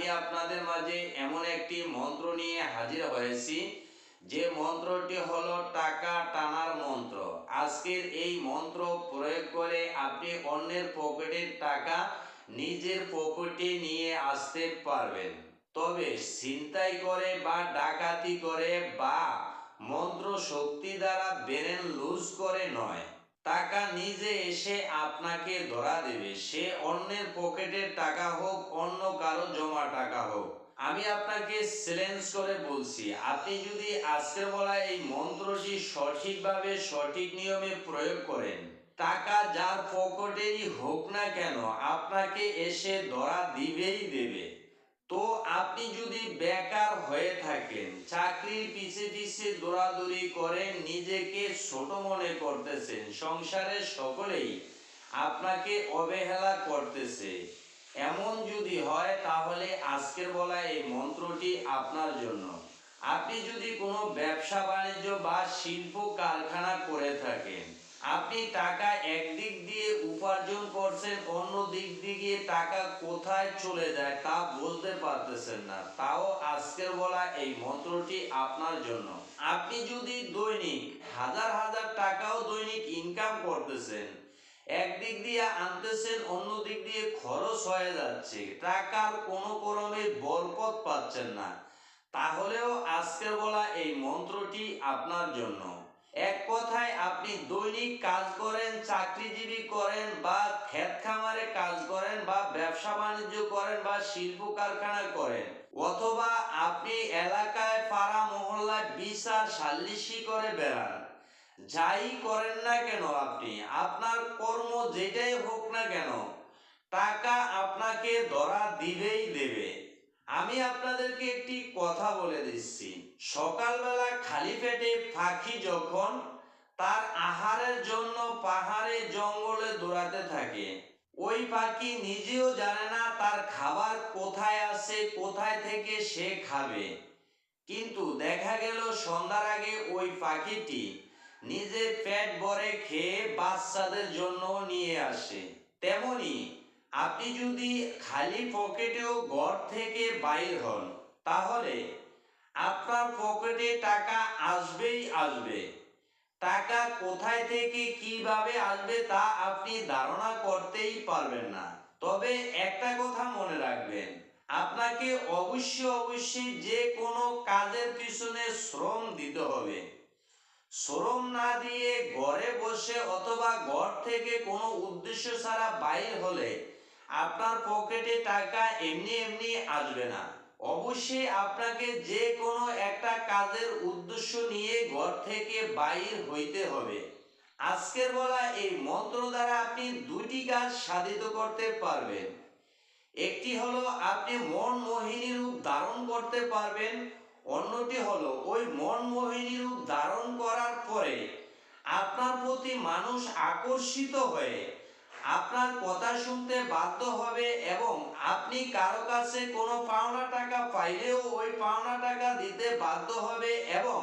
আমি আপনাদের মাঝে এমন একটি মন্ত্র নিয়ে হাজির হয়েছি, যে মন্ত্রটি হলো টাকা টানার মন্ত্র। আজকের এই মন্ত্র প্রয়োগ করে আপনি অন্যের পকেটের টাকা নিজের পকেটে নিয়ে আসতে পারবেন। তবে ছিনতাই করে বা ডাকাতি করে বা মন্ত্র শক্তি দ্বারা ব্রেন লুজ করে নয়। টাকা নিজে এসে আপনাকে ধরা দেবে, সে অন্যের পকেটের টাকা হোক, অন্য কারো জমা টাকা হোক। আমি আপনাকে চ্যালেঞ্জ করে বলছি, আপনি যদি আজকের বলা এই মন্ত্রটি সঠিকভাবে সঠিক নিয়মে প্রয়োগ করেন, টাকা যার পকেটেরই হোক না কেন আপনাকে এসে ধরা দিবেই দেবে। তো আপনি যদি বেকার হয়ে থাকেন, চাকরির পিছে পিছে দৌড়াদৌড়ি করেন, নিজেকে ছোট মনে করতেছেন, সংসারের সকলেই আপনাকে অবহেলা করতেছে, এমন যদি হয় তাহলে আজকের বলা এই মন্ত্রটি আপনার জন্য। আপনি যদি কোনো ব্যবসা বাণিজ্য বা শিল্প কারখানা করে থাকেন, আপনি টাকা একদিক দিয়ে উপার্জন করছেন, অন্য দিক দিয়ে টাকা কোথায় চলে যায় তা বলতে পারতেছেন না, তাও আজকের বলা এই মন্ত্রটি আপনার জন্য। আপনি যদি দৈনিক হাজার হাজার টাকাও দৈনিক ইনকাম করতেছেন, একদিক দিয়ে আনতেছেন, অন্য দিক দিয়ে খরচ হয়ে যাচ্ছে, টাকার কোনো ক্রমে বরকত পাচ্ছেন না, তাহলেও আজকের বলা এই মন্ত্রটি আপনার জন্য। এক কথায় আপনি দৈনিক কাজ করেন, চাকরিজীবী করেন বা ক্ষেত খামারে কাজ করেন বা ব্যবসা বাণিজ্য করেন বা শিল্প কারখানা করেন, অথবা আপনি এলাকায় পাড়া মহল্লায় বিচার সালিশি করে বেড়ান, যাই করেন না কেন আপনি, আপনার কর্ম যেটাই হোক না কেন, টাকা আপনাকে ধরা দিবেই দেবে। আমি আপনাদেরকে একটি কথা বলে দিচ্ছি, সকালবেলা খালি পেটে পাখি যখন তার আহারের জন্য পাহাড়ে জঙ্গলে দৌড়াতে থাকে, ওই পাখি নিজেও জানে না তার খাবার কোথায় আছে, কোথায় থেকে সে খাবে, কিন্তু দেখা গেল সন্ধ্যার আগে ওই পাখিটি নিজে পেট ভরে খেয়ে বাচ্চাদের জন্য নিয়ে আসে। তেমনি আপনি যদি খালি পকেটেও ঘর থেকে বাইর হন, তাহলে আপনার পকেটে টাকা আসবেই আসবে। টাকা কোথায় থেকে কিভাবে আসবে তা আপনি ধারণা করতেই পারবেন না। তবে একটা কথা মনে রাখবেন, আপনাকে অবশ্যই যে কোনো কাজের পিছনে শ্রম দিতে হবে। শ্রম না দিয়ে ঘরে বসে অথবা ঘর থেকে কোনো উদ্দেশ্য ছাড়া বাইর হলে আপনার পকেটে টাকা এমনি এমনি আসবে না। অবশ্যই আপনাকে যে কোনো একটা কাজের উদ্দেশ্য নিয়ে ঘর থেকে বাইর হইতে হবে। আজকের বলা এই মন্ত্র দ্বারা আপনি দুটি কাজ সাধিত করতে পারবেন। একটি হলো আপনি মন মোহিনী রূপ ধারণ করতে পারবেন, অন্যটি হলো ওই মন মোহিনী রূপ ধারণ করার পরে আপনার প্রতি মানুষ আকর্ষিত হয়ে আপনার কথা শুনতে বাধ্য হবে, এবং আপনি কারো কাছে কোনো পাওনা টাকা পাইলেও ওই পাওনা টাকা দিতে বাধ্য হবে, এবং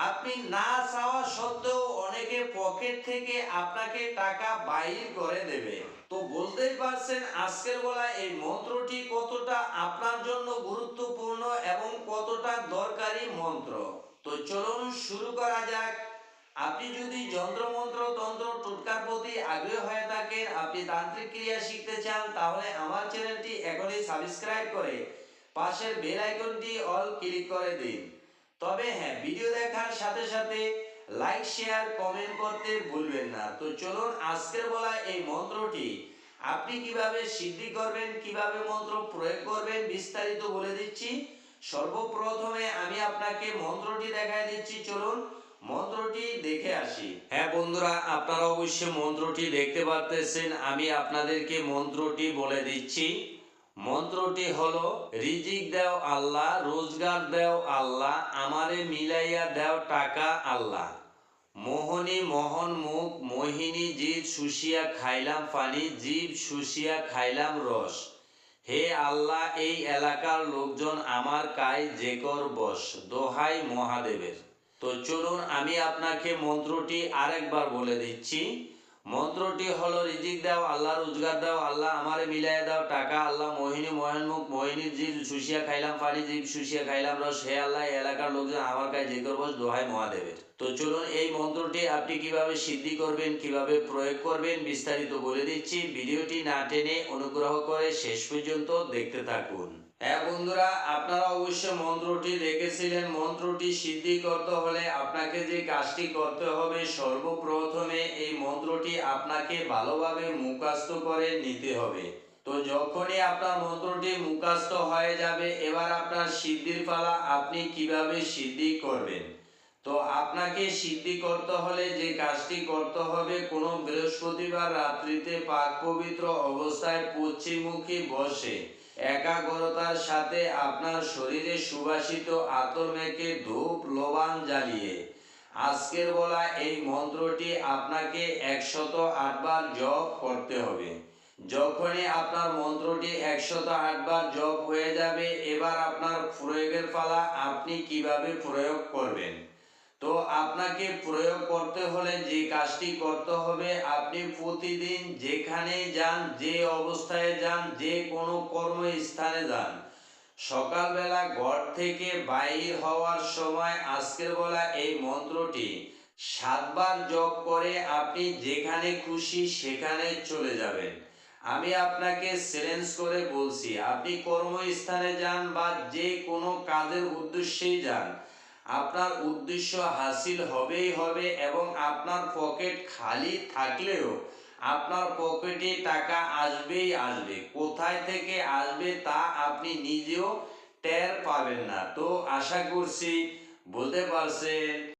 আপনি না চাওয়া সত্ত্বেও অনেকে পকেট থেকে আপনাকে টাকা বাইর করে দেবে। তো বলতেই পারছেন আজকের বলা এই মন্ত্রটি কতটা আপনার জন্য গুরুত্বপূর্ণ এবং কতটা দরকারি মন্ত্র। তো চলুন শুরু করা যাক। আপনি যদি যন্ত্রমন্ত্র তন্ত্র টোটকার প্রতি আগ্রহী হয়ে থাকেন, আপনি তান্ত্রিক ক্রিয়া শিখতে চান, তাহলে আমার চ্যানেলটি এখনই সাবস্ক্রাইব করে পাশের বেল আইকনটি অল ক্লিক করে দিন। তবে হ্যাঁ, ভিডিও দেখার সাথে সাথে লাইক শেয়ার কমেন্ট করতে ভুলবেন না। তো চলুন আজকের বলা এই মন্ত্রটি আপনি কিভাবে সিদ্ধি করবেন, কিভাবে মন্ত্র প্রয়োগ করবেন বিস্তারিত বলে দিচ্ছি। সর্বপ্রথমে আমি আপনাকে মন্ত্রটি দেখায় দিচ্ছি, চলুন মন্ত্রটি দেখে আসি। হ্যাঁ বন্ধুরা, আপনারা অবশ্যই মন্ত্রটি দেখতে পারতেছেন, আমি আপনাদেরকে মন্ত্রটি বলে দিচ্ছি। মন্ত্রটি হলো, রিজিক দেও আল্লাহ, রোজগার দেও আল্লাহ, আমারে মিলাইয়া দেও টাকা আল্লাহ, মোহনী মোহন মুখ, মোহিনী জিভ শুষিয়া খাইলাম পানি, জীব শুষিয়া খাইলাম রস, হে আল্লাহ এই এলাকার লোকজন আমার কায় জেকর বশ, দোহাই মহাদেবের। তো চলুন আমি আপনাকে মন্ত্রটি আরেকবার বলে দিচ্ছি। মন্ত্রটি হলো রিজিক দাও আল্লাহ, রোজগার দাও আল্লাহ, আমারে মিলাই দাও টাকা আল্লাহ, মোহিনী মোহনমুখ মোহিনীর জি শুষিয়া খাইলাম পানি, জি শুষিয়া খাইলাম রস, হে আল্লাহ এই এলাকার লোকজন আমার কাছে যে করবো দোহাই মহাদেবের। তো চলুন এই মন্ত্রটি আপনি কিভাবে সিদ্ধি করবেন, কিভাবে প্রয়োগ করবেন বিস্তারিত বলে দিচ্ছি। ভিডিওটি না টেনে অনুগ্রহ করে শেষ পর্যন্ত দেখতে থাকুন। হ্যাঁ বন্ধুরা, আপনারা অবশ্যই মন্ত্রটি দেখেছিলেন। মন্ত্রটি সিদ্ধি করতে হলে আপনাকে যে কাজটি করতে হবে, সর্বপ্রথমে এই মন্ত্রটি আপনাকে ভালোভাবে মুখস্থ করে নিতে হবে। তো যখনই আপনার মন্ত্রটি মুখস্থ হয়ে যাবে, এবার আপনার সিদ্ধির পালা। আপনি কিভাবে সিদ্ধি করবেন? তো আপনাকে সিদ্ধি করতে হলে যে কাজটি করতে হবে, কোনো বৃহস্পতিবার রাত্রিতে পাক পবিত্র অবস্থায় পশ্চিমমুখী বসে একাগ্রতার সাথে আপনার শরীরে সুবাসিত আতর মেখে ধূপ লবণ জ্বালিয়ে আজকের বলা এই মন্ত্রটি আপনাকে 108 বার জপ করতে হবে। যখনই আপনার মন্ত্রটি 108 বার জপ হয়ে যাবে, এবার আপনার প্রয়োগের পালা। আপনি কিভাবে প্রয়োগ করবেন? তো আপনাকে প্রয়োগ করতে হলে যে কাজটি করতে হবে, আপনি প্রতিদিন যেখানেই যান, যে অবস্থায় যান, যে কোনো কর্মস্থানে যান, সকালবেলা ঘর থেকে বাইর হওয়ার সময় আজকের বলা এই মন্ত্রটি 7 বার জপ করে আপনি যেখানে খুশি সেখানে চলে যাবেন। আমি আপনাকে চ্যালেঞ্জ করে বলছি, আপনি কর্মস্থানে যান বা যে কোনো কাজের উদ্দেশ্যেই যান, আপনার উদ্দেশ্য হাসিল হবেই হবে এবং আপনার পকেট খালি থাকলেও আপনার পকেটে টাকা আসবেই আসবে। কোথায় থেকে আসবে তা আপনি নিজেও টের পাবেন না। তো আশা করছি বুঝতে পারছেন।